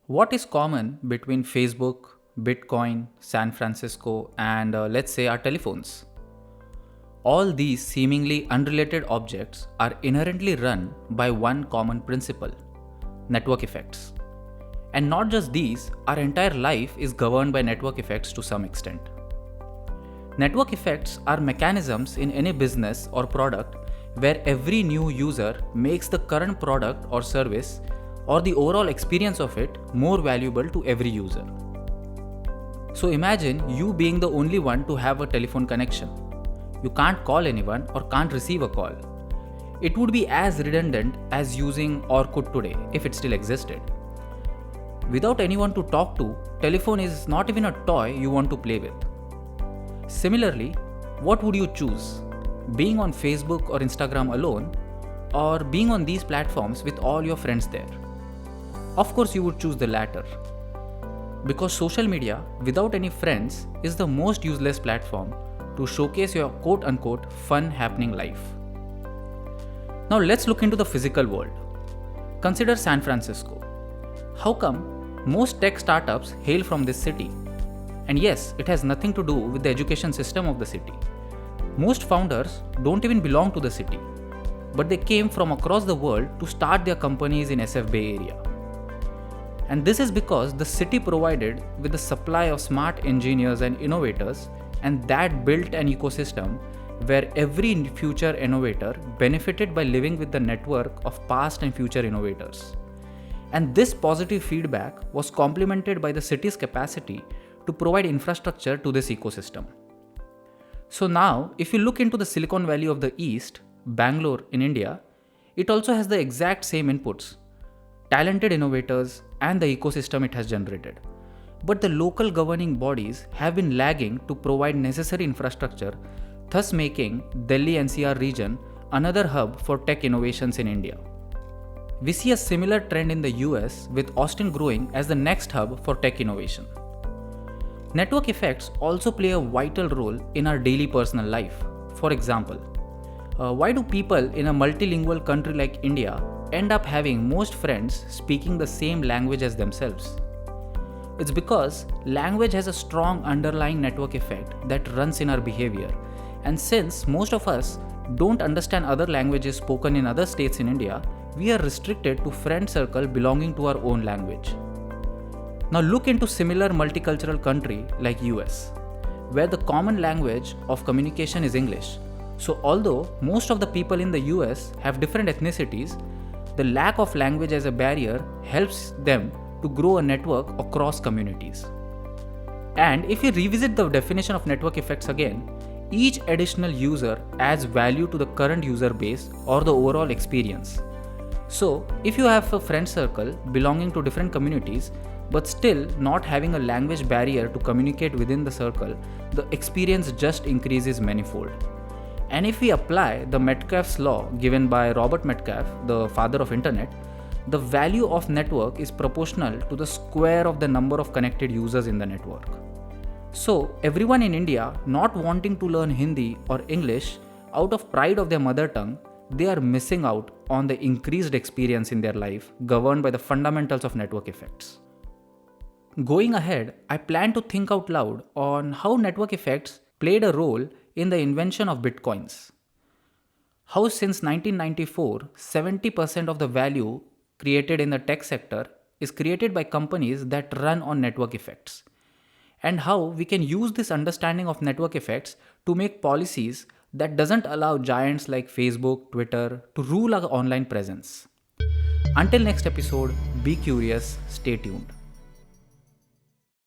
What is common between Facebook, Bitcoin, San Francisco, and let's say our telephones? All these seemingly unrelated objects are inherently run by one common principle: network effects. And not just these, our entire life is governed by network effects to some extent. Network effects are mechanisms in any business or product where every new user makes the current product or service or the overall experience of it more valuable to every user. So imagine you being the only one to have a telephone connection. You can't call anyone or can't receive a call. It would be as redundant as using Orkut today if it still existed. Without anyone to talk to, telephone is not even a toy you want to play with. Similarly, what would you choose? Being on Facebook or Instagram alone, or being on these platforms with all your friends there? Of course, you would choose the latter. Because social media, without any friends, is the most useless platform to showcase your quote unquote fun happening life. Now let's look into the physical world. Consider San Francisco. How come most tech startups hail from this city? And yes, it has nothing to do with the education system of the city. Most founders don't even belong to the city, but they came from across the world to start their companies in SF Bay Area. And this is because the city provided with the supply of smart engineers and innovators, and that built an ecosystem where every future innovator benefited by living with the network of past and future innovators. And this positive feedback was complemented by the city's capacity to provide infrastructure to this ecosystem. So now, if you look into the Silicon Valley of the East, Bangalore in India, it also has the exact same inputs: talented innovators and the ecosystem it has generated. But the local governing bodies have been lagging to provide necessary infrastructure, thus making Delhi NCR region another hub for tech innovations in India. We see a similar trend in the US, with Austin growing as the next hub for tech innovation. Network effects also play a vital role in our daily personal life. For example, why do people in a multilingual country like India end up having most friends speaking the same language as themselves? It's because language has a strong underlying network effect that runs in our behavior. And since most of us don't understand other languages spoken in other states in India, we are restricted to friend circle belonging to our own language. Now look into similar multicultural country like US, where the common language of communication is English. So although most of the people in the US have different ethnicities, the lack of language as a barrier helps them to grow a network across communities. And if we revisit the definition of network effects again, each additional user adds value to the current user base or the overall experience. So, if you have a friend circle belonging to different communities but still not having a language barrier to communicate within the circle, the experience just increases manifold. And if we apply the Metcalfe's law given by Robert Metcalfe, the father of internet, the value of network is proportional to the square of the number of connected users in the network. So, everyone in India not wanting to learn Hindi or English out of pride of their mother tongue, they are missing out on the increased experience in their life governed by the fundamentals of network effects. Going ahead, I plan to think out loud on how network effects played a role in the invention of bitcoins. How since 1994, 70% of the value created in the tech sector is created by companies that run on network effects. And how we can use this understanding of network effects to make policies that doesn't allow giants like Facebook, Twitter to rule our online presence. Until next episode, be curious, stay tuned.